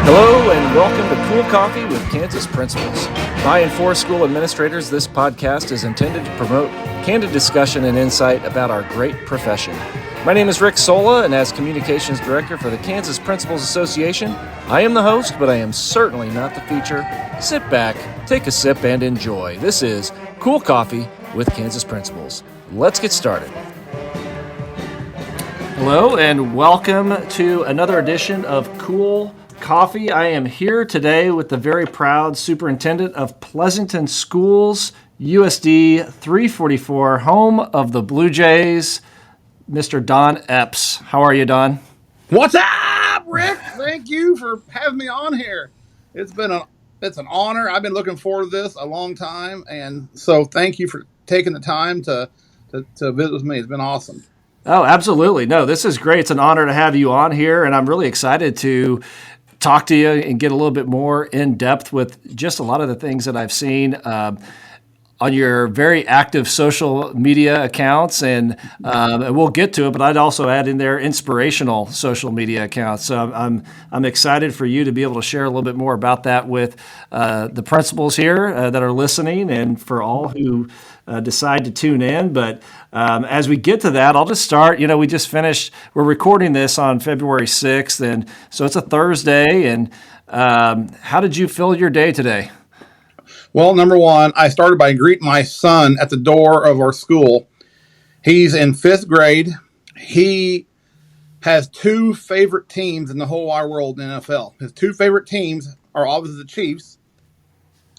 Hello and welcome to Cool Coffee with Kansas Principals. By and for school administrators, this podcast is intended to promote candid discussion and insight about our great profession. My name is Rick Sola, and as Communications Director for the Kansas Principals Association, I am the host, but I am certainly not the feature. Sit back, take a sip, and enjoy. This is Cool Coffee with Kansas Principals. Let's get started. Hello and welcome to another edition of Cool Coffee. I am here today with the very proud superintendent of Pleasanton Schools USD 344, home of the Blue Jays, Mr. Don Epps. How are you, Don? What's up, Rick? Thank you for having me on here. It's an honor. I've been looking forward to this a long time, and so thank you for taking the time to visit with me. It's been awesome. Oh, absolutely. No, this is great. It's an honor to have you on here, and I'm really excited to talk to you and get a little bit more in depth with just a lot of the things that I've seen on your very active social media accounts, and we'll get to it. But I'd also add in there inspirational social media accounts. So I'm excited for you to be able to share a little bit more about that with the principals here that are listening, and for all who decide to tune in. But as we get to that, I'll just start. We just finished. We're recording this on February 6th, and so it's a Thursday. And how did you fill your day today? Well, number one, I started by greeting my son at the door of our school. He's in 5th grade. He has two favorite teams in the whole wide world in the NFL. His two favorite teams are obviously the Chiefs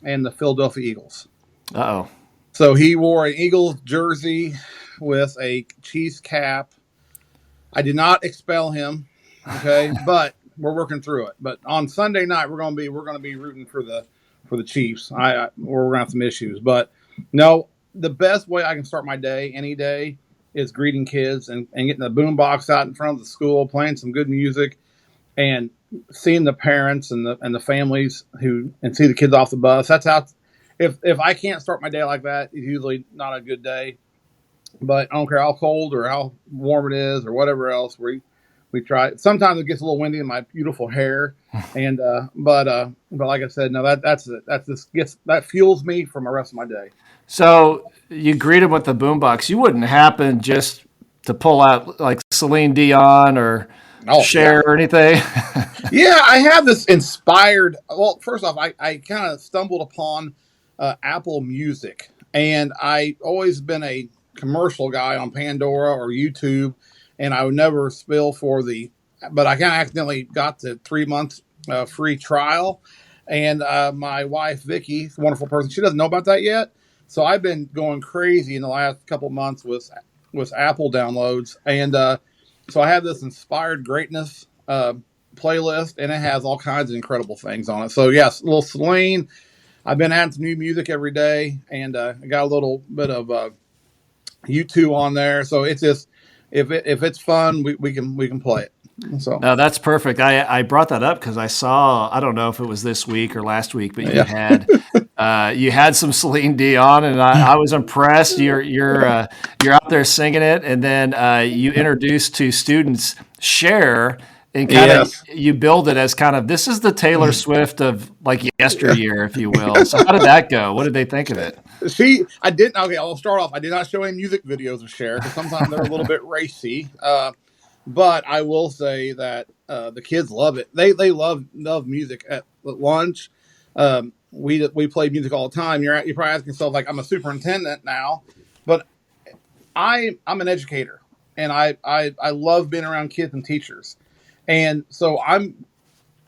and the Philadelphia Eagles. Uh-oh. So he wore an Eagles jersey with a Chiefs cap. I did not expel him, okay, but we're working through it. But on Sunday night, we're going to be rooting for the Chiefs. We're going to have some issues. But no, the best way I can start my day, any day, is greeting kids and getting the boombox out in front of the school, playing some good music, and seeing the parents and the families and see the kids off the bus. That's how. If I can't start my day like that, it's usually not a good day. But I don't care how cold or how warm it is or whatever else. We try. Sometimes it gets a little windy in my beautiful hair, and but like I said, no, that fuels me for the rest of my day. So you greet him with the boombox. You wouldn't happen just to pull out like Celine Dion or Cher or anything? Yeah, I have this inspired. Well, first off, I kind of stumbled upon Apple Music, and I always been a commercial guy on Pandora or YouTube. And I would never spill but I kind of accidentally got the 3 months free trial. And my wife, Vicky, a wonderful person, she doesn't know about that yet. So I've been going crazy in the last couple of months with Apple downloads. And so I have this Inspired Greatness playlist, and it has all kinds of incredible things on it. So yes, a little Celine. I've been adding some new music every day, and I got a little bit of YouTube on there. So it's just, if it's fun, we can play it. So no, that's perfect. I brought that up because I saw, I don't know if it was this week or last week, but you had some Celine Dion, and I was impressed. You're out there singing it, and then you introduced to students Cher, and kind of you build it as kind of, this is the Taylor Swift of like yesteryear, if you will. So how did that go? What did they think of it? I'll start off. I did not show any music videos of Cher because sometimes they're a little bit racy. But I will say that the kids love it. They love music at lunch. We play music all the time. You're probably asking yourself, like, I'm a superintendent now, but I'm an educator, and I love being around kids and teachers. And so I'm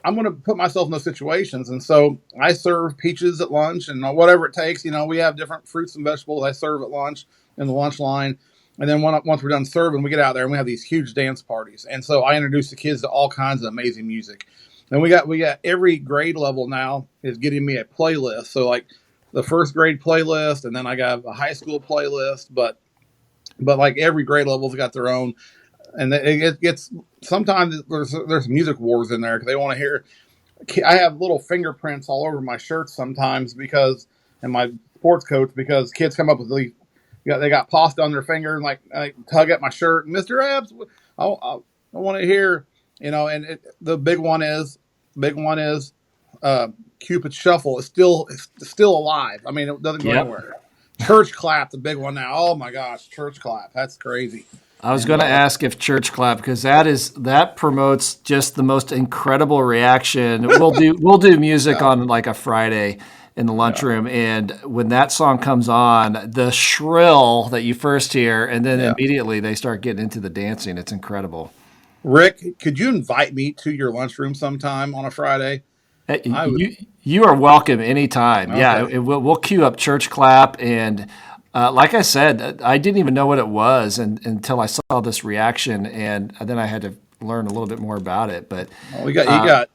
going to put myself in those situations. And so I serve peaches at lunch and whatever it takes. We have different fruits and vegetables I serve at lunch in the lunch line. And then once we're done serving, we get out there and we have these huge dance parties. And so I introduce the kids to all kinds of amazing music. And we got every grade level now is getting me a playlist. So like the 1st grade playlist, and then I got a high school playlist, but like every grade level's got their own. And it gets, sometimes there's music wars in there because they want to hear. I have little fingerprints all over my shirts sometimes and my sports coat, because kids come up with they got pasta on their finger and like tug at my shirt. Mr. Epps, I want to hear The big one is Cupid Shuffle is still alive. I mean, it doesn't go Yep. anywhere. Church Clap, the big one now. Oh my gosh, Church Clap, that's crazy. I was And going to ask if church clap because that promotes just the most incredible reaction. We'll do music yeah, on like a Friday in the yeah, lunchroom, and when that song comes on, the shrill that you first hear, and then yeah. immediately they start getting into the dancing. It's incredible. Rick, could you invite me to your lunchroom sometime on a Friday? Hey, I would. you are welcome anytime. Yeah, Okay. we'll queue up church clap, and like I said, I didn't even know what it was until I saw this reaction, and then I had to learn a little bit more about it. But Well, you got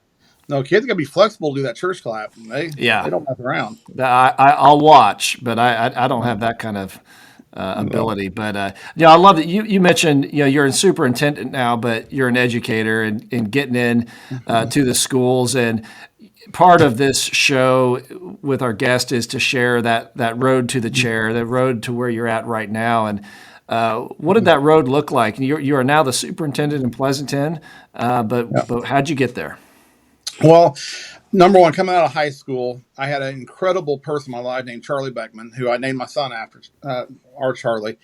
no kids. Got to be flexible to do that church clap. They yeah, don't mess around. I'll watch, but I don't have that kind of No. ability. But yeah, I love that you mentioned you're a superintendent now, but you're an educator and getting in to the schools. And part of this show with our guest is to share that road to the chair, the road to where you're at right now. And what did that road look like? You are now the superintendent in Pleasanton, Yeah. but how'd you get there? Well, number one, coming out of high school, I had an incredible person in my life named Charlie Beckman, who I named my son after, our Charlie,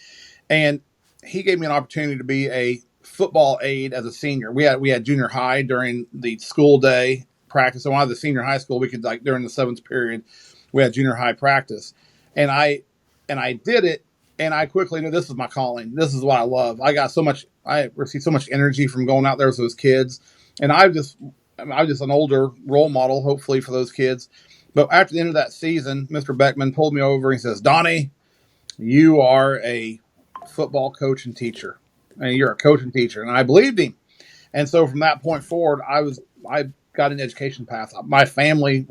and he gave me an opportunity to be a football aide as a senior. We had junior high during the school day practice. So when I was a senior high school, we could like during the seventh period, we had junior high practice, and I did it, and I quickly knew this is my calling. This is what I love. I received so much energy from going out there with those kids, and I was just an older role model, hopefully, for those kids. But after the end of that season, Mr. Beckman pulled me over and he says, Donnie, you are a football coach and teacher. And you're a coach and teacher. And I believed him. And so from that point forward, I got an education path. My family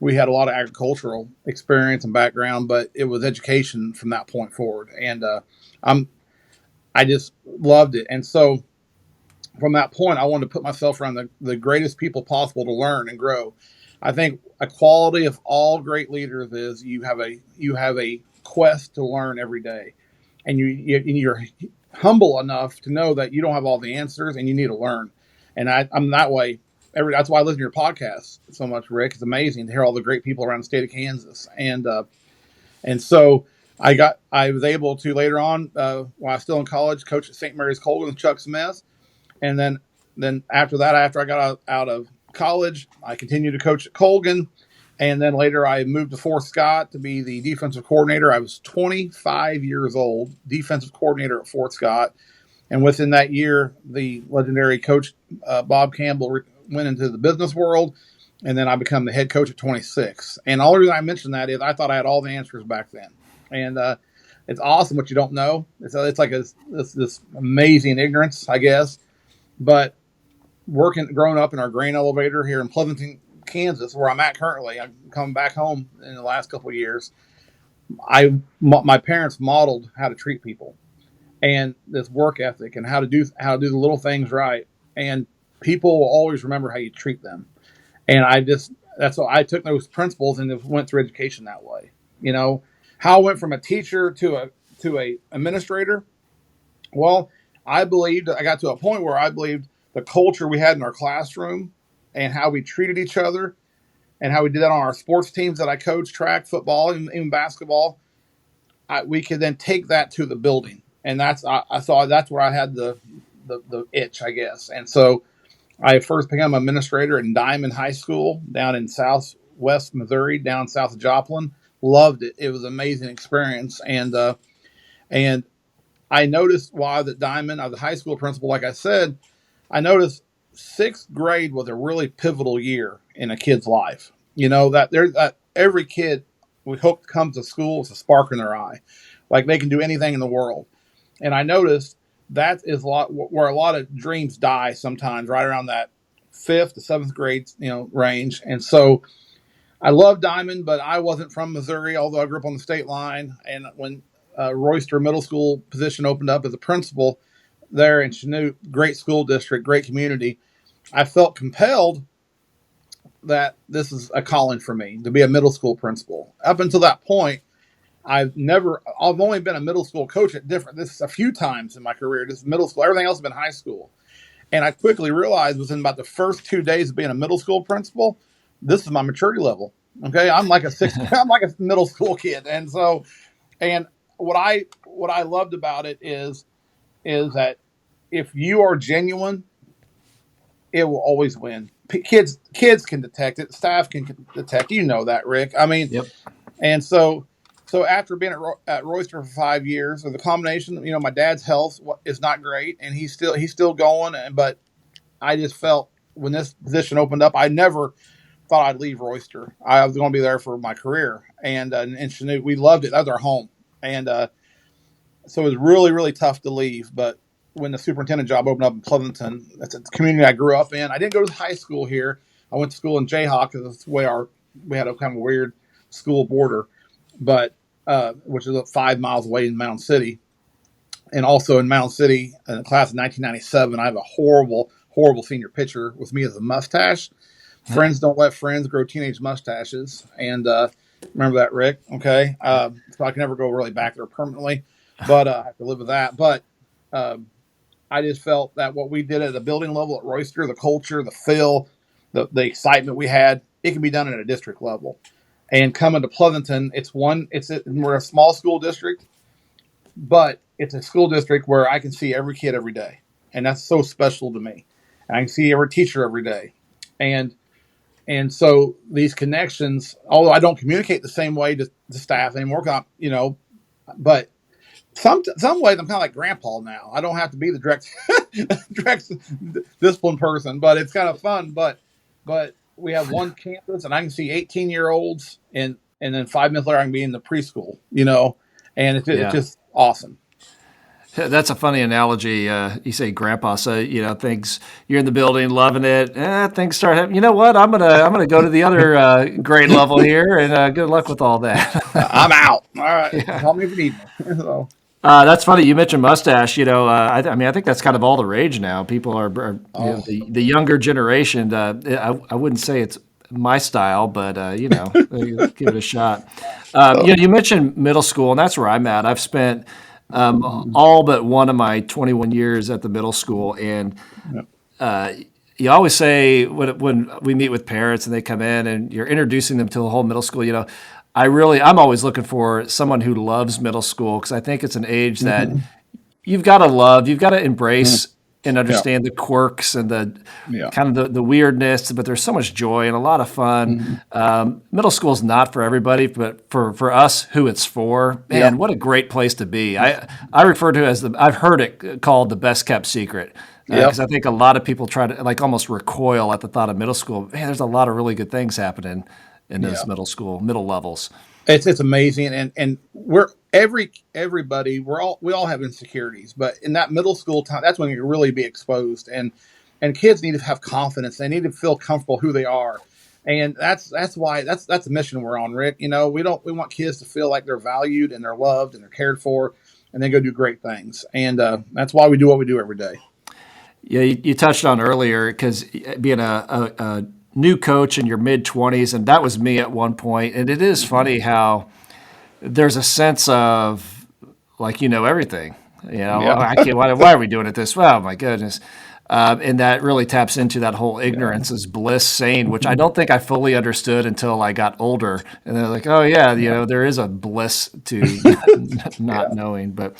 we had a lot of agricultural experience and background, but it was education from that point forward. And I'm I just loved it. And so from that point, I wanted to put myself around the greatest people possible to learn and grow. I think a quality of all great leaders is you have a quest to learn every day, and you're humble enough to know that you don't have all the answers and you need to learn. And I'm that way. That's why I listen to your podcast so much, Rick. It's amazing to hear all the great people around the state of Kansas, and so I was able to later on while I was still in college coach at St. Mary's Colgan with Chuck Smith, and then after that, after I got out of college, I continued to coach at Colgan. And then later I moved to Fort Scott to be the defensive coordinator. I was 25 years old, defensive coordinator at Fort Scott. And within that year, the legendary coach Bob Campbell went into the business world. And then I become the head coach at 26. And the only reason I mentioned that is I thought I had all the answers back then. And it's awesome what you don't know. It's like this amazing ignorance, I guess. But growing up in our grain elevator here in Pleasanton, Kansas, where I'm at currently, I'm coming back home in the last couple of years. My parents modeled how to treat people and this work ethic and how to do the little things right. And people will always remember how you treat them. And that's why I took those principles and went through education that way. You know how I went from a teacher to a administrator. Well, I got to a point where I believed the culture we had in our classroom and how we treated each other and how we did that on our sports teams that I coached, track, football, and even basketball. We could then take that to the building, and I saw that's where I had the itch, I guess. And so I first became an administrator in Diamond High School down in Southwest Missouri, down south of Joplin. Loved it. It was an amazing experience, and I noticed while I was at Diamond, I was a high school principal, like I said, I noticed sixth grade was a really pivotal year in a kid's life. That every kid we hope comes to school with a spark in their eye, like they can do anything in the world. And I noticed that is where a lot of dreams die sometimes, right around that fifth to seventh grade, range. And so I love Diamond, but I wasn't from Missouri, although I grew up on the state line. And when Royster Middle School position opened up as a principal there in Chanute, great school district, great community, I felt compelled that this is a calling for me to be a middle school principal. Up until that point, I've only been a middle school coach this a few times in my career, just middle school. Everything else has been high school. And I quickly realized within about the first 2 days of being a middle school principal, this is my maturity level. Okay, I'm like a sixth, I'm like a middle school kid, and so, and what I loved about it is that if you are genuine, it will always win. Kids can detect it. Staff can detect. You know that, Rick. I mean, Yep. and so after being at Royster for 5 years, the combination, my dad's health is not great, and he's still going. But I just felt when this position opened up, I never thought I'd leave Royster. I was going to be there for my career, and Chanute, we loved it. That was our home, and so it was really, really tough to leave. But when the superintendent job opened up in Pleasanton, that's a community I grew up in. I didn't go to high school here. I went to school in Jayhawk because that's the way we had a kind of weird school border, but which is 5 miles away in Mound City. And also in Mound City, in the class of 1997, I have a horrible, horrible senior picture with me as a mustache. Friends don't let friends grow teenage mustaches. And remember that, Rick? Okay. So I can never go really back there permanently, but I have to live with that. But I just felt that what we did at the building level at Royster, the culture, the feel, the excitement we had, it can be done at a district level. And coming to Pleasanton, we're a small school district, but it's a school district where I can see every kid every day. And that's so special to me. And I can see every teacher every day. And so these connections, although I don't communicate the same way to staff anymore, but some ways I'm kind of like grandpa now. I don't have to be the direct discipline person, but it's kind of fun. But we have one campus, and I can see 18-year-olds, and then 5 minutes later I can be in the preschool, and it's just awesome. That's a funny analogy. You say grandpa, so things you're in the building, loving it. Things start happening. You know what? I'm gonna go to the other grade level here, and good luck with all that. I'm out. All right, call me if you need me. So. That's funny. You mentioned mustache. I mean, I think that's kind of all the rage now. People are the younger generation. I wouldn't say it's my style, but give it a shot. You mentioned middle school, and that's where I'm at. I've spent all but one of my 21 years at the middle school, and you always say when we meet with parents and they come in and you're introducing them to the whole middle school, I'm always looking for someone who loves middle school, because I think it's an age that you've got to love, you've got to embrace and understand the quirks and the kind of the weirdness, but there's so much joy and a lot of fun. Middle school is not for everybody, but for us who it's for, man, what a great place to be. I refer to it as I've heard it called the best kept secret. Because I think a lot of people try to almost recoil at the thought of middle school. Man, there's a lot of really good things happening in those middle levels. It's amazing, and everybody we all have insecurities, but in that middle school time, that's when you really be exposed, and kids need to have confidence. They need to feel comfortable who they are, and that's the mission we're on, Rick. We want kids to feel like they're valued and they're loved and they're cared for, and they go do great things, and that's why we do what we do every day. Yeah, you touched on earlier, because being a new coach in your mid-20s, and that was me at one point. And it is funny how there's a sense of everything. I can't. Why are we doing it this way? Oh my goodness! And that really taps into that whole ignorance is bliss saying, which I don't think I fully understood until I got older. And they're like, oh yeah, there is a bliss to not knowing, but.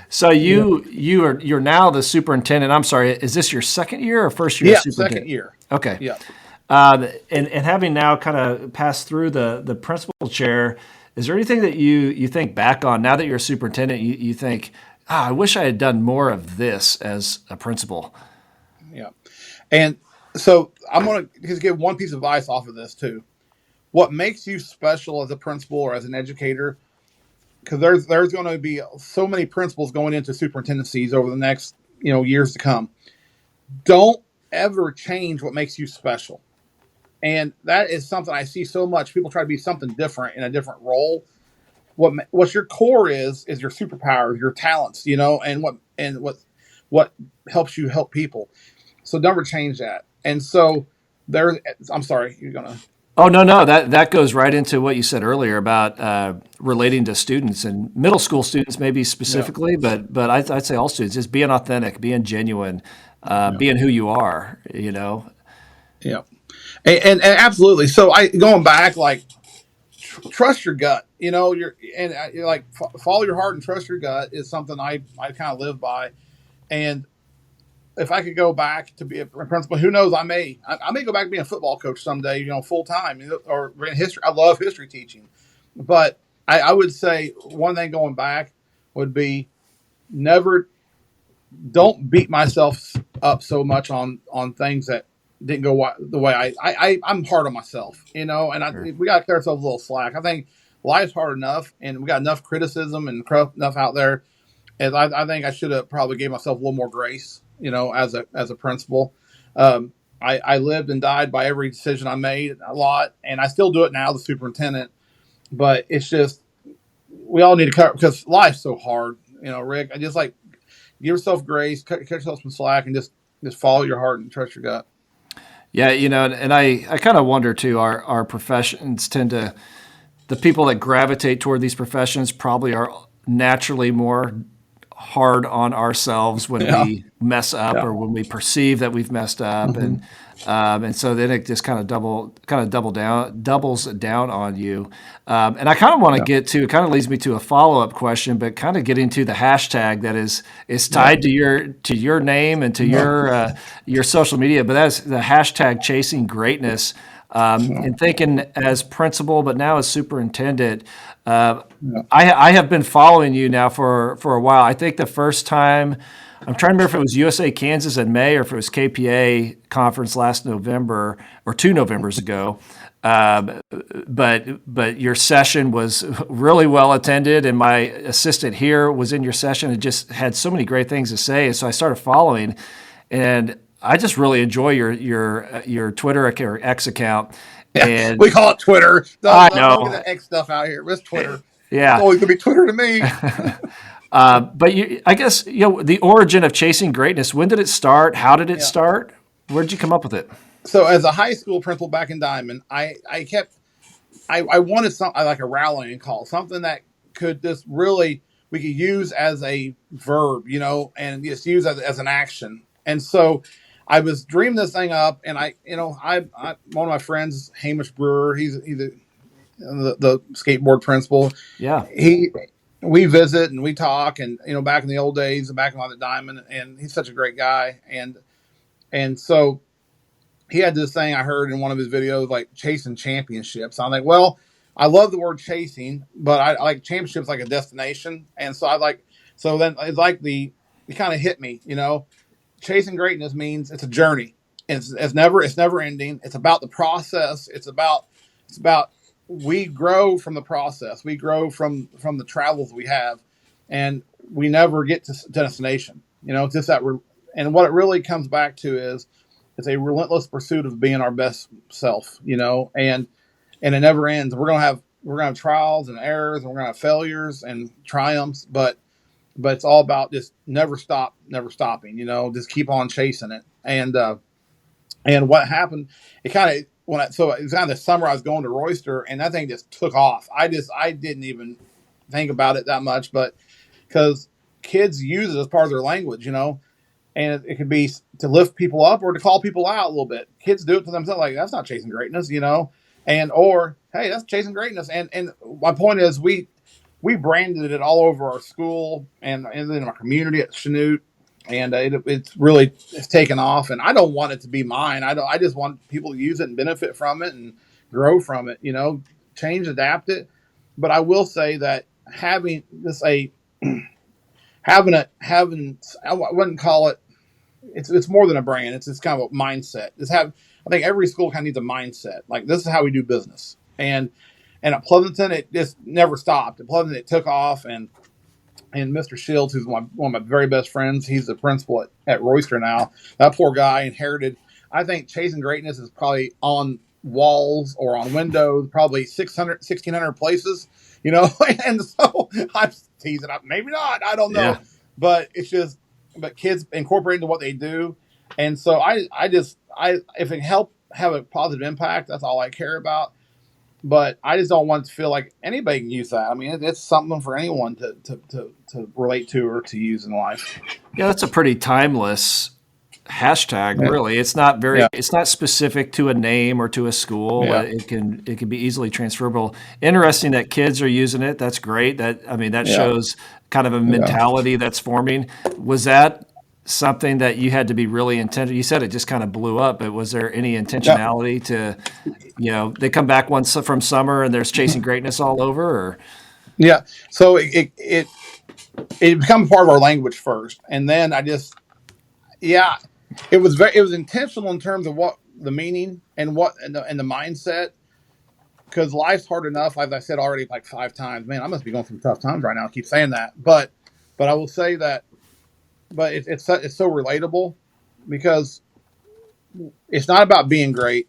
So you're now the superintendent. I'm sorry, is this your second year or first year? Yeah, superintendent? second year. Okay. Yeah. And having now kind of passed through the principal chair, is there anything that you think back on now that you're a superintendent? You think, I wish I had done more of this as a principal. Yeah, and so I'm going to just give one piece of advice off of this too. What makes you special as a principal or as an educator? Because there's going to be so many principals going into superintendencies over the next years to come. Don't ever change what makes you special, and that is something I see so much. People try to be something different in a different role. What your core is your superpowers, your talents, and what helps you help people. So never change that. And so I'm sorry, you're gonna. Oh, no, that goes right into what you said earlier about relating to students and middle school students maybe specifically, but I'd say all students, just being authentic, being genuine, Yeah. being who you are, you know? Yeah. And absolutely. So going back, like, trust your gut. You're like, follow your heart and trust your gut is something I kind of live by. And if I could go back to be a principal, who knows? I may go back to being a football coach someday. Full time, or in history. I love history teaching, but I would say one thing going back would be never don't beat myself up so much on things that didn't go the way I'm hard on myself, and Sure. we got to cut ourselves a little slack. I think life's hard enough, and we got enough criticism and enough out there. And I think I should have probably gave myself a little more grace, as a principal. I lived and died by every decision I made a lot, and I still do it now, the superintendent. But it's just we all need to cut because life's so hard, Rick. I just like give yourself grace, cut yourself some slack, and just follow your heart and trust your gut. Yeah, and I kind of wonder too, our professions tend to, the people that gravitate toward these professions probably are naturally more hard on ourselves when Yeah, we mess up yeah, or when we perceive that we've messed up, hmm and so then it just doubles down on you. And I kind of want to yeah, get to, it kind of leads me to a follow up question, but kind of getting to the hashtag that is yeah. tied to your name and to Yeah. your social media, but that's the hashtag chasing greatness. And thinking as principal, but now as superintendent, uh, Yeah. I have been following you now for a while. I think the first time, I'm trying to remember if it was USA Kansas in May or if it was KPA conference last November or 2 Novembers ago. Um, but your session was really well attended, and my assistant here was in your session and just had so many great things to say. And so I started following, and I just really enjoy your Twitter or X account. Yeah, And we call it Twitter. I Don't get know, that X stuff out here. It's Twitter. It's yeah. always gonna be Twitter to me. But I guess the origin of chasing greatness. When did it start? How did it Yeah. start? Where did you come up with it? So as a high school principal back in Diamond, I wanted something like a rallying call, something that could just really we could use as a verb, and just use as an action. And so I was dreaming this thing up, and I one of my friends, Hamish Brewer, he's the skateboard principal. Yeah, He we visit and we talk, and back in the old days, back on the Diamond, and he's such a great guy, and so he had this thing I heard in one of his videos, like chasing championships. I'm like, well, I love the word chasing, but I like championships like a destination. And so so then it's like it kind of hit me, chasing greatness means it's a journey. It's never ending. It's about the process. It's about we grow from the process. We grow from the travels we have, and we never get to destination. It's just that and what it really comes back to is it's a relentless pursuit of being our best self, and it never ends. We're gonna have trials and errors, and we're gonna have failures and triumphs, but it's all about just never stopping, just keep on chasing it. And what happened, it kind of so it was kind of the summer I was going to Royster, and that thing just took off. I didn't even think about it that much, but because kids use it as part of their language, and it could be to lift people up or to call people out a little bit. Kids do it to themselves, like that's not chasing greatness, and or hey, that's chasing greatness. And my point is, we branded it all over our school and in our community at Chanute, and it's taken off. And I don't want it to be mine. I just want people to use it and benefit from it and grow from it. Change, adapt it. But I will say that having this having I wouldn't call it. It's more than a brand. It's kind of a mindset. I think every school kind of needs a mindset. Like this is how we do business. And at Pleasanton, it just never stopped. At Pleasanton, it took off, and Mr. Shields, who's one of my very best friends, he's the principal at Royster now. That poor guy inherited. I think chasing greatness is probably on walls or on windows, probably 600, 1,600 places. And so I'm teasing up. Maybe not. I don't know, yeah. but it's just but kids incorporate into what they do, and so if it help have a positive impact, that's all I care about. But I just don't want it to feel like anybody can use that. I mean, it's something for anyone to relate to or to use in life. Yeah, that's a pretty timeless hashtag, Yeah. really. It's not Yeah. it's not specific to a name or to a school. Yeah. It can be easily transferable. Interesting that kids are using it. That's great. That Yeah. shows kind of a Yeah. mentality that's forming. Was that something that you had to be really intentional? You said it just kind of blew up, but was there any Yeah. intentionality to, they come back once from summer and there's chasing greatness all over, or? Yeah. So it became part of our language first, and then yeah, it was intentional in terms of what the meaning and and the mindset, because life's hard enough. As I said already, like 5 times, man, I must be going through tough times right now. I keep saying that, but I will say that, but it's so relatable, because it's not about being great.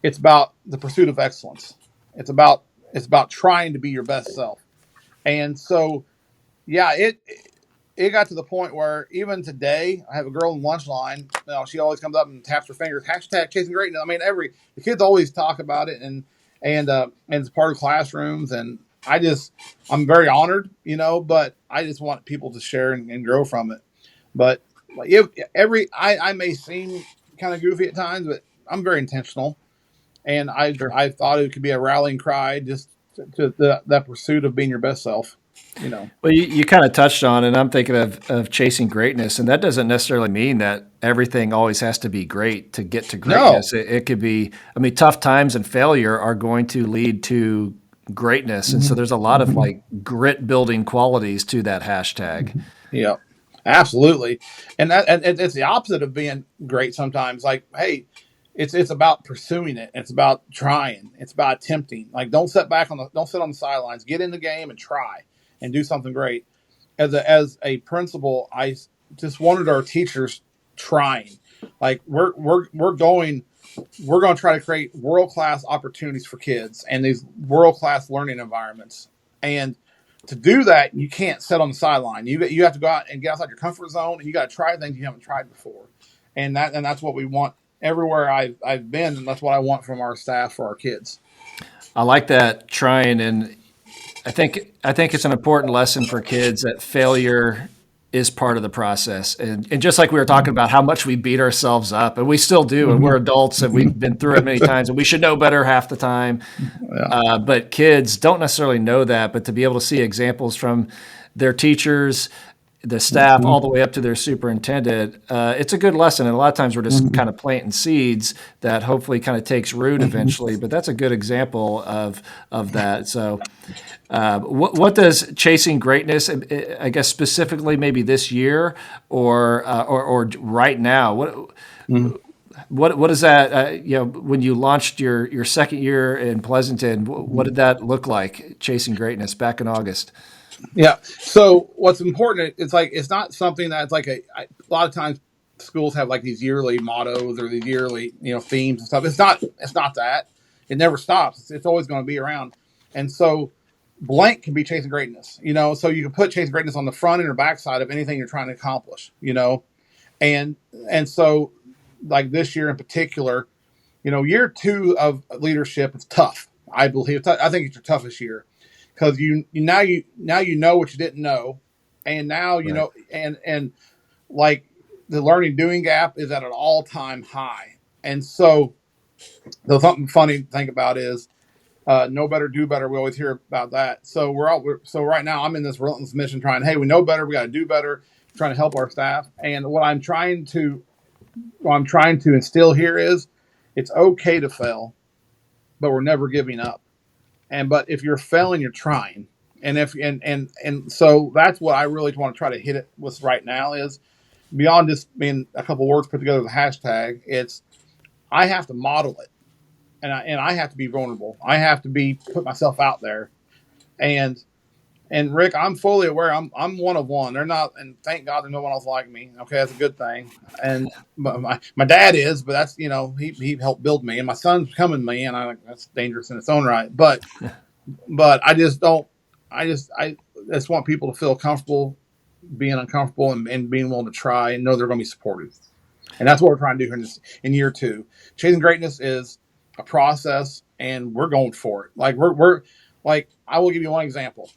It's about the pursuit of excellence. It's about trying to be your best self. And so, yeah, it got to the point where even today, I have a girl in lunch line. She always comes up and taps her fingers, hashtag chasing greatness. I mean, the kids always talk about it, and it's part of classrooms. And I'm very honored, but I just want people to share and grow from it. But if I may seem kind of goofy at times, but I'm very intentional, and Sure. I thought it could be a rallying cry just to that pursuit of being your best self. Well, you kind of touched on, and I'm thinking of chasing greatness, and that doesn't necessarily mean that everything always has to be great to get to No. greatness. It could be, I mean, tough times and failure are going to lead to greatness, and so there's a lot of like grit building qualities to that hashtag. Yeah, absolutely. And it's the opposite of being great sometimes. Like, hey, it's about pursuing it. It's about trying. It's about attempting. Like, don't sit on the sidelines. Get in the game and try and do something great. As a principal, I just wanted our teachers trying. Like, we're going to try to create world class opportunities for kids and these world class learning environments. And to do that, you can't sit on the sideline. You have to go out and get outside your comfort zone, and you got to try things you haven't tried before. And that's what we want everywhere I've been, and that's what I want from our staff for our kids. I like that trying, and I think it's an important lesson for kids that failure is part of the process. And just like we were talking about how much we beat ourselves up, and we still do, and we're adults and we've been through it many times, and we should know better half the time. Yeah. But kids don't necessarily know that, but to be able to see examples from their teachers, the staff, all the way up to their superintendent, it's a good lesson. And a lot of times we're just kind of planting seeds that hopefully kind of takes root eventually. But that's a good example of that. So, what does chasing greatness, I guess specifically maybe this year or right now, what is that? When you launched your second year in Pleasanton, what did that look like? Chasing greatness back in August. Yeah. So what's important? It's like it's not something that's like a lot of times schools have like these yearly mottos or these yearly themes and stuff. It's not. It's not that. It never stops. It's always going to be around. And so blank can be chasing greatness. So you can put chasing greatness on the front end or back side of anything you're trying to accomplish. And so like this year in particular, year 2 of leadership is tough. I believe. I think it's your toughest year, because now you know what you didn't know, and now you Right. know, and like the learning doing gap is at an all-time high. And so the something funny to think about is know better, do better. We always hear about that. So so right now I'm in this relentless mission trying, hey, we know better, we got to do better, trying to help our staff. And what I'm trying to instill here is it's okay to fail, but we're never giving up. But if you're failing, you're trying. And so that's what I really want to try to hit it with right now is beyond just being a couple words put together with a hashtag. It's I have to model it, and I have to be vulnerable. I have to put myself out there. And Rick, I'm fully aware I'm one of one. They're not, and thank God there's no one else like me. Okay, that's a good thing. And my dad is, but that's he helped build me, and my son's coming to me, and that's dangerous in its own right. But I just don't. I just want people to feel comfortable being uncomfortable and being willing to try and know they're going to be supported. And that's what we're trying to do here in year 2. Chasing greatness is a process, and we're going for it. Like we're like I will give you one example.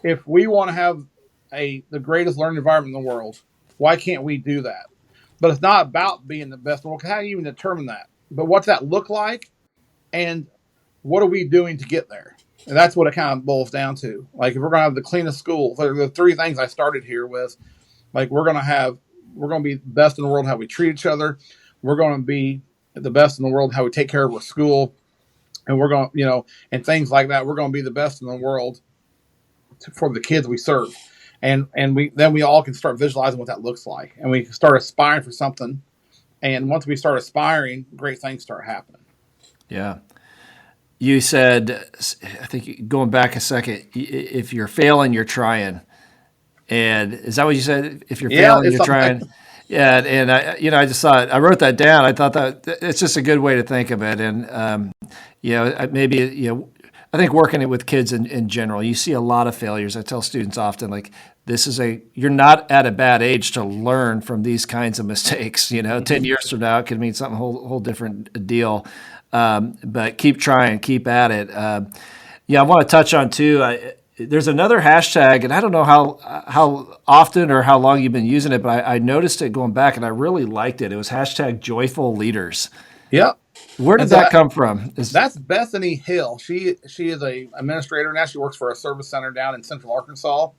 If we want to have the greatest learning environment in the world, why can't we do that? But it's not about being the best. Well, how do you even determine that? But what's that look like? And what are we doing to get there? And that's what it kind of boils down to. Like, if we're going to have the cleanest school, the three things I started here with, like, we're going to be best in the world how we treat each other. We're going to be the best in the world how we take care of our school. And we're going to, and things like that. We're going to be the best in the world for the kids we serve. And we all can start visualizing what that looks like. And we start aspiring for something. And once we start aspiring, great things start happening. Yeah. You said, I think going back a second, if you're failing, you're trying. And is that what you said? If you're failing, you're trying. Yeah. And I just thought, I wrote that down. I thought that it's just a good way to think of it. And, maybe, I think working it with kids in general, you see a lot of failures. I tell students often, like, you're not at a bad age to learn from these kinds of mistakes. 10 years from now, it could mean something whole different deal. But keep trying, keep at it. I want to touch on too. There's another hashtag, and I don't know how often or how long you've been using it, but I noticed it going back, and I really liked it. It was hashtag joyful leaders. Yep. Where did that come from? That's Bethany Hill. She is a administrator now. She works for a service center down in Central Arkansas,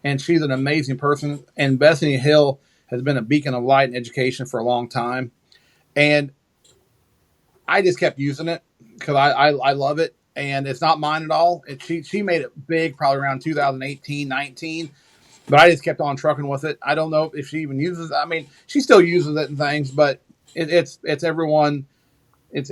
and she's an amazing person. And Bethany Hill has been a beacon of light in education for a long time, and I just kept using it because I love it, and it's not mine at all. She made it big probably around 2018, 19, but I just kept on trucking with it. I don't know if she even uses it. I mean, she still uses it and things, but it's everyone. It's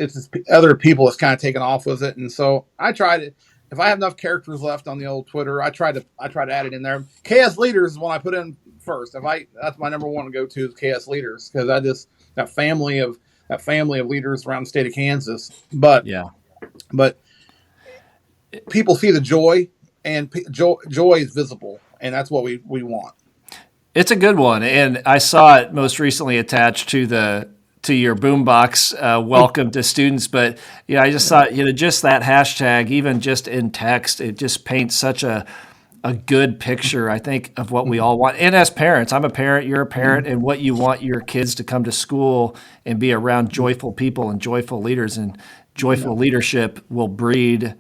other people that's kind of taken off with it, and so I try to. If I have enough characters left on the old Twitter, I try to add it in there. KS Leaders is one I put in first. That's my number one to go to is KS Leaders because that family of leaders around the state of Kansas. But people see the joy, and joy is visible, and that's what we want. It's a good one, and I saw it most recently attached to your boombox welcome to students. But I just thought just that hashtag, even just in text, it just paints such a good picture, I think, of what we all want. And as parents, I'm a parent, you're a parent, and what you want your kids to come to school and be around joyful people and joyful leaders, and joyful leadership will breed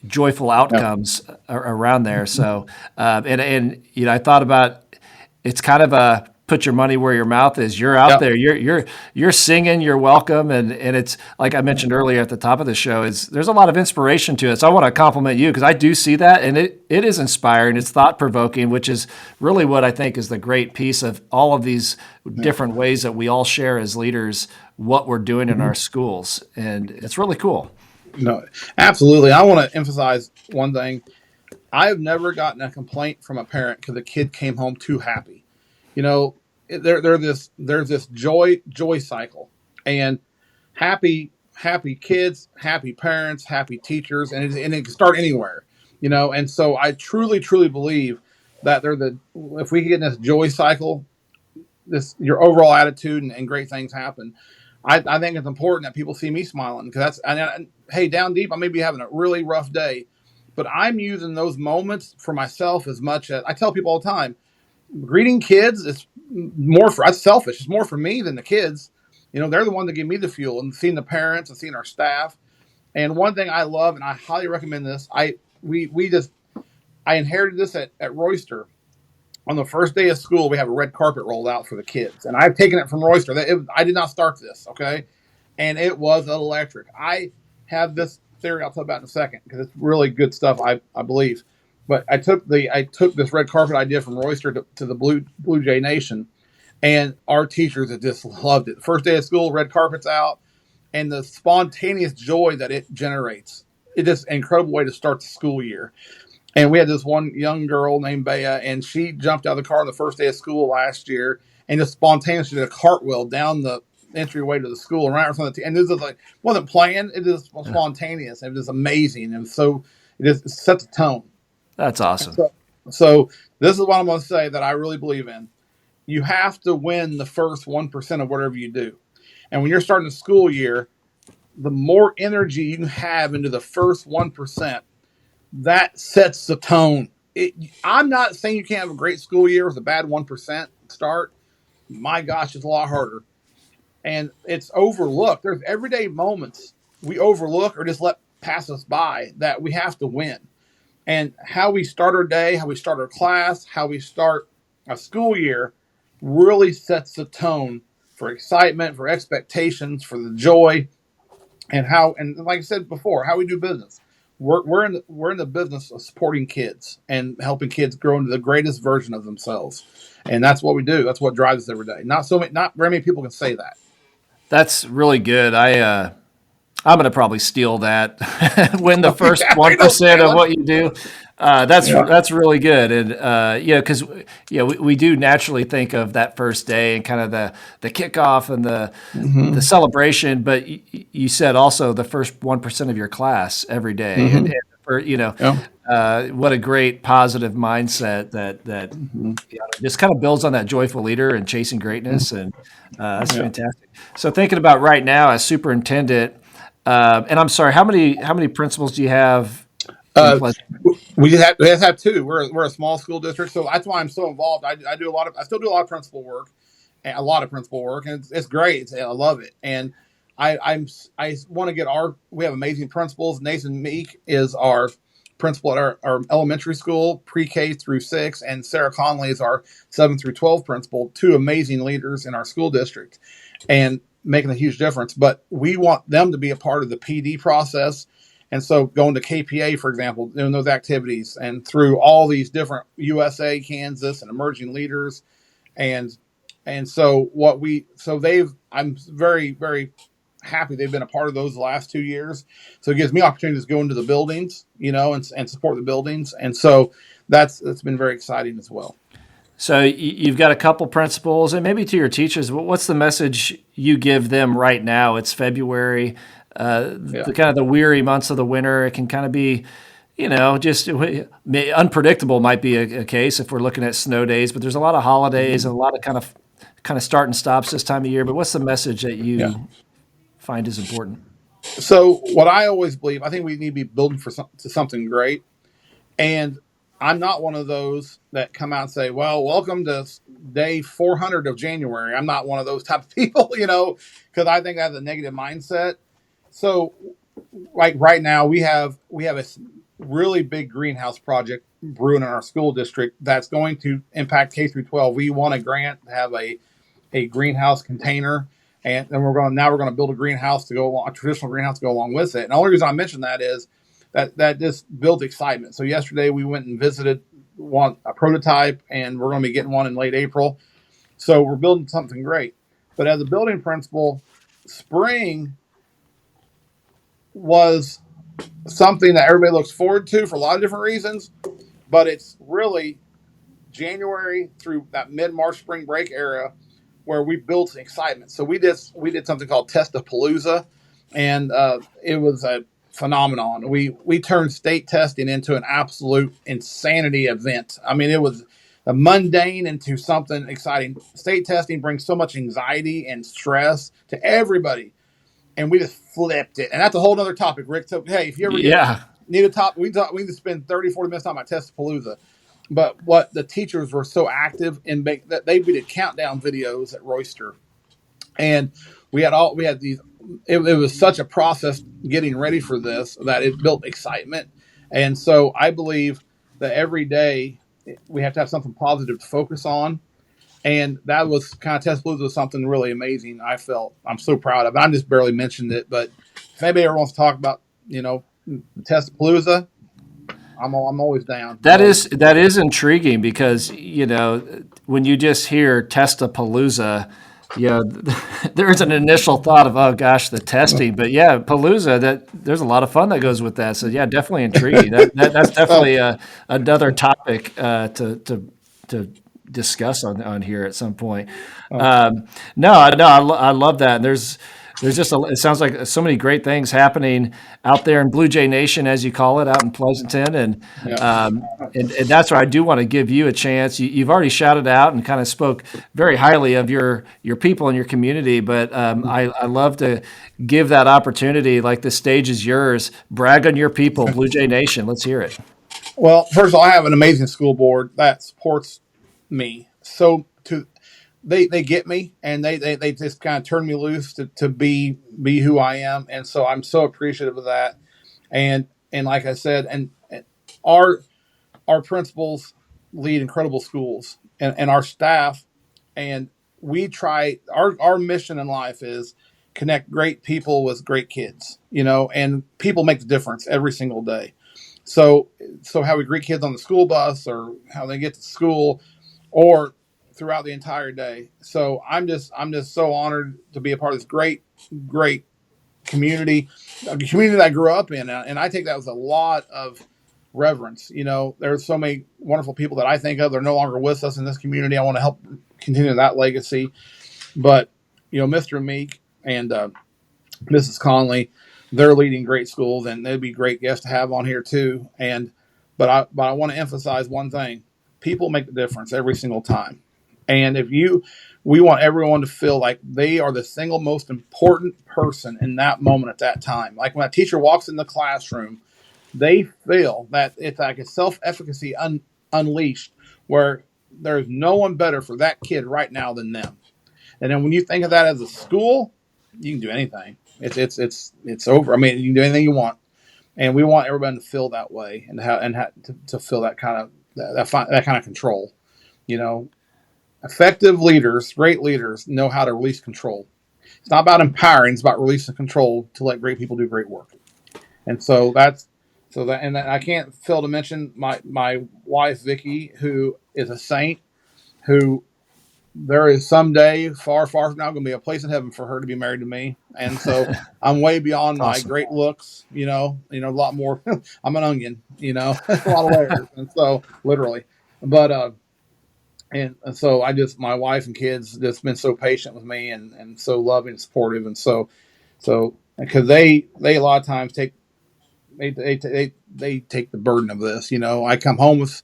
joyful outcomes around there. So, I thought about, it's kind of a put your money where your mouth is. You're out there, you're singing, you're welcome. And it's like I mentioned earlier at the top of the show, there's a lot of inspiration to it. So I want to compliment you because I do see that, and it is inspiring. It's thought provoking, which is really what I think is the great piece of all of these different ways that we all share as leaders, what we're doing in our schools. And it's really cool. No, absolutely. I want to emphasize one thing. I've never gotten a complaint from a parent because the kid came home too happy. There's this joy cycle, and happy kids, happy parents, happy teachers, and it can start anywhere. And so I truly believe that if we get in this joy cycle, your overall attitude and great things happen. I think it's important that people see me smiling because hey, down deep, I may be having a really rough day, but I'm using those moments for myself as much as I tell people all the time. Greeting kids is that's selfish. It's more for me than the kids. They're the ones that give me the fuel, and seeing the parents and seeing our staff. And one thing I love, and I highly recommend this. I inherited this at Royster. On the first day of school, we have a red carpet rolled out for the kids, and I've taken it from Royster. I did not start this, okay? And it was electric. I have this theory I'll talk about in a second because it's really good stuff, I believe. But I took this red carpet idea from Royster to the Blue Jay Nation, and our teachers have just loved it. First day of school, red carpet's out, and the spontaneous joy that it generates. It's just an incredible way to start the school year. And we had this one young girl named Bea, and she jumped out of the car on the first day of school last year and just spontaneously did a cartwheel down the entryway to the school and right in front of the and this is wasn't planned. It was spontaneous. It was amazing. And so it just sets a tone. That's awesome. So this is what I'm going to say that I really believe in. You have to win the first 1% of whatever you do. And when you're starting the school year, the more energy you have into the first 1%, that sets the tone. I'm not saying you can't have a great school year with a bad 1% start, my gosh, it's a lot harder. And it's overlooked. There's everyday moments we overlook or just let pass us by that we have to win. And how we start our day, how we start our class, how we start a school year really sets the tone for excitement, for expectations, for the joy, and how, and like I said before, how we do business. We're in the business of supporting kids and helping kids grow into the greatest version of themselves, and that's what we do. That's what drives us every day. Not very many people can say that. That's really good. I'm going to probably steal that. Win the first Yeah, I know, 1% of Caleb. what you do. That's Yeah. that's really good, and because we do naturally think of that first day and kind of the kickoff and the Mm-hmm. celebration. But you said also the first 1% of your class every day, and Mm-hmm. for, Yeah. what a great positive mindset that Mm-hmm. just kind of builds on that joyful leader and chasing greatness, and that's Yeah. fantastic. So thinking about right now as superintendent. And I'm sorry, how many principals do you have in Uh, Pleasant? we just have two. We're a small school district, so that's why I'm so involved. I do a lot of I still do a lot of principal work, and a lot of principal work, and it's great. I love it, and I want to get our. We have amazing principals. Nathan Meek is our principal at our elementary school, pre-K through 6, and Sarah Conley is our 7 through 12 principal. Two amazing leaders in our school district, and making a huge difference. But we want them to be a part of the PD process. And so going to KPA, for example, doing those activities and through all these different USA, Kansas, and emerging leaders. And so I'm very, very happy they've been a part of those the last 2 years. So it gives me opportunities to go into the buildings, and support the buildings. And so that's been very exciting as well. So you've got a couple principals, and maybe to your teachers, what's the message you give them right now? It's February, Yeah. the kind of the weary months of the winter. It can kind of be, just unpredictable might be a case if we're looking at snow days, but there's a lot of holidays and a lot of kind of start and stops this time of year. But what's the message that Yeah. you find is important? So what I always believe, I think we need to be building to something great. And I'm not one of those that come out and say, well, welcome to day 400 of January. I'm not one of those type of people, because I think I have a negative mindset. So like right now we have a really big greenhouse project brewing in our school district that's going to impact K through 12. We want a grant to have a greenhouse container, and then we're going to build a greenhouse to go along, a traditional greenhouse to go along with it. And the only reason I mention that is that just builds excitement. So yesterday we went and visited a prototype, and we're going to be getting one in late April. So we're building something great. But as a building principal, spring was something that everybody looks forward to for a lot of different reasons, but it's really January through that mid-March spring break era where we built excitement. So we did something called Testapalooza, and it was a phenomenon. We turned state testing into an absolute insanity event. I mean, it was a mundane into something exciting. State testing brings so much anxiety and stress to everybody, and we just flipped it. And that's a whole other topic, Rick. So hey, if you ever Yeah. need a topic, we can spend 30, 40 minutes talking about Testapalooza. But what the teachers were so active in that they did countdown videos at Royster, and we had these. It was such a process getting ready for this that it built excitement, and so I believe that every day we have to have something positive to focus on, and that was kind of Testapalooza was something really amazing. I felt I'm so proud of it. I just barely mentioned it, but if anybody ever wants to talk about Testapalooza, I'm always down. That is intriguing because when you just hear Testapalooza, there's an initial thought of, oh gosh, the testing, but yeah, Palooza, that there's a lot of fun that goes with that. So yeah, definitely intriguing. That's definitely another topic to discuss on here at some point. No, I love that. And there's just it sounds like so many great things happening out there in Blue Jay Nation, as you call it, out in Pleasanton, and and that's where I do want to give you a chance. You've already shouted out and kind of spoke very highly of your people and your community, but I love to give that opportunity. Like the stage is yours. Brag on your people, Blue Jay Nation. Let's hear it. Well, first of all, I have an amazing school board that supports me. So they get me, and they just kind of turn me loose to be who I am, and so I'm so appreciative of that. And like I said, and our our principals lead incredible schools, and our staff, and we try our mission in life is connect great people with great kids, and people make the difference every single day. So how we greet kids on the school bus, or how they get to school, or throughout the entire day. So I'm just so honored to be a part of this great community, a community that I grew up in, and I take that with a lot of reverence. There's so many wonderful people that I think of. They're no longer with us in this community. I want to help continue that legacy. But Mr. Meek and Mrs. Conley, they're leading great schools, and they'd be great guests to have on here too. But I want to emphasize one thing: people make the difference every single time. And we want everyone to feel like they are the single most important person in that moment at that time. Like when a teacher walks in the classroom, they feel that it's like a self-efficacy unleashed, where there's no one better for that kid right now than them. And then when you think of that as a school, you can do anything. It's over. I mean, you can do anything you want, and we want everybody to feel that way, and to feel that kind of that kind of control. Effective leaders, great leaders, know how to release control. It's not about empowering; it's about releasing control to let great people do great work. And and I can't fail to mention my wife Vicky, who is a saint, who there is someday far from now going to be a place in heaven for her to be married to me. And so I'm way beyond my Awesome. great looks, a lot more. I'm an onion, a lot of layers. And so literally, but, and so my wife and kids just been so patient with me, and so loving and supportive. And so because they a lot of times they take the burden of this. I come home with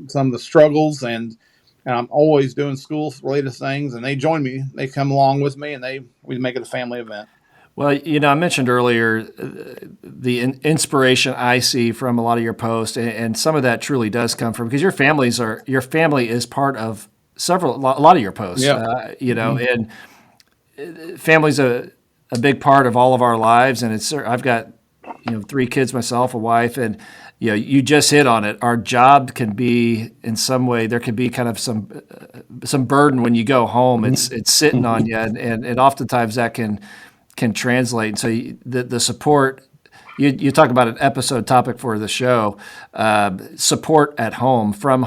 some of the struggles, and I'm always doing school related things, and they join me. They come along with me, and we make it a family event. Well, I mentioned earlier the inspiration I see from a lot of your posts, and some of that truly does come from because your family is part of a lot of your posts. Yeah. And family's a big part of all of our lives, and I've got 3 kids myself, a wife, and you just hit on it. Our job can be in some way, there can be kind of some burden when you go home. It's sitting on you, and oftentimes that can translate. And so the support, you talk about an episode topic for the show, support at home, from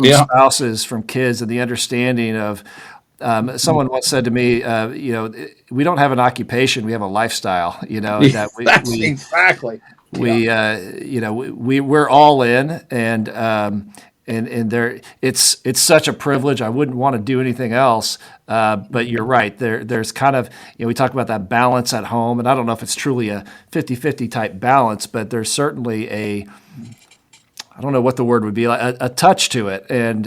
spouses, from kids, and the understanding of. Someone once said to me, we don't have an occupation, we have a lifestyle. That we exactly. We're all in, and there it's such a privilege. I wouldn't want to do anything else. But you're right. There's kind of, we talk about that balance at home, and I don't know if it's truly a 50-50 type balance, but there's certainly I don't know what the word would be, like a touch to it, and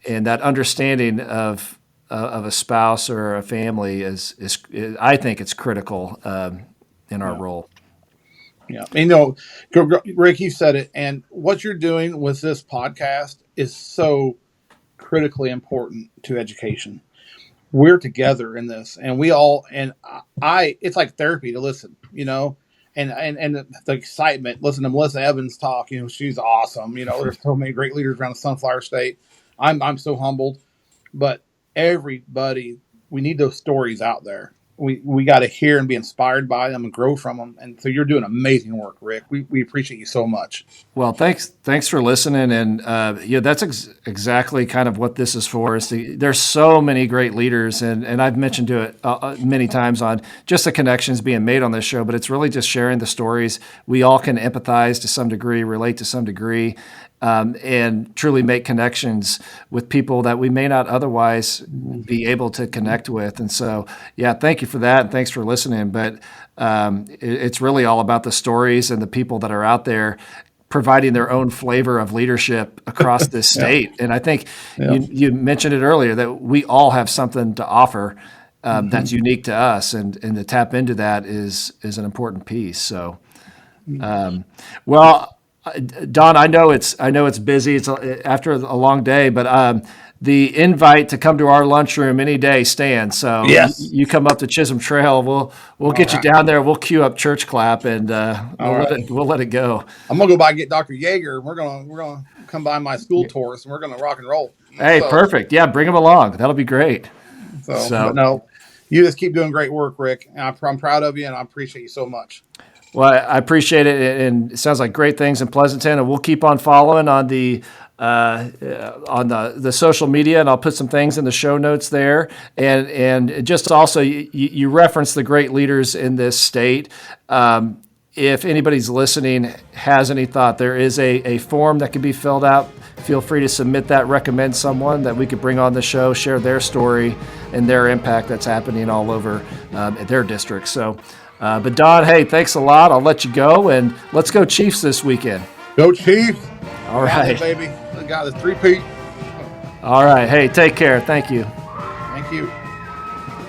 that understanding of a spouse or a family is I think it's critical in our role. Yeah. Rick, you said it. And what you're doing with this podcast is so critically important to education. We're together in this, and it's like therapy to listen, and the excitement, listen to Melissa Evans talk, she's awesome. There's so many great leaders around the Sunflower State. I'm so humbled, but everybody, we need those stories out there. We got to hear and be inspired by them and grow from them. And so you're doing amazing work, Rick. We appreciate you so much. Well, thanks for listening. And that's exactly kind of what this is for. There's so many great leaders, and I've mentioned to it many times on just the connections being made on this show, but it's really just sharing the stories. We all can empathize to some degree, relate to some degree, and truly make connections with people that we may not otherwise be able to connect with. And so, thank you for that, and thanks for listening. But it's really all about the stories and the people that are out there providing their own flavor of leadership across this state. And I think you mentioned it earlier that we all have something to offer that's unique to us, and to tap into that is an important piece. So, well, Don, I know it's busy. It's after a long day, but the invite to come to our lunchroom any day stands. So Yes. you come up to Chisholm Trail, we'll get you down there. We'll queue up Church Clap, and we'll let it go. I'm gonna go by and get Dr. Yeager. We're gonna come by my school tours, and we're gonna rock and roll. Hey, perfect. Yeah, bring them along. That'll be great. But no, you just keep doing great work, Rick. And I'm proud of you, and I appreciate you so much. Well, I appreciate it, and it sounds like great things in Pleasanton, and we'll keep on following on the social media, and I'll put some things in the show notes there. And just also, you reference the great leaders in this state. If anybody's listening has any thought, there is a form that can be filled out. Feel free to submit that, recommend someone that we could bring on the show, share their story and their impact that's happening all over their district. So, but Don, hey, thanks a lot. I'll let you go, and let's go Chiefs this weekend. Go Chiefs. All right. Baby. I got this 3-peat. All right. Hey, take care. Thank you. Thank you.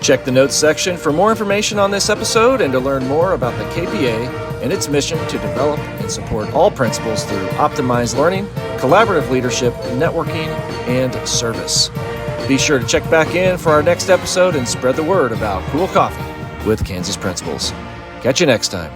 Check the notes section for more information on this episode and to learn more about the KPA and its mission to develop and support all principals through optimized learning, collaborative leadership, networking, and service. Be sure to check back in for our next episode and spread the word about cool coffee with Kansas principals. Catch you next time.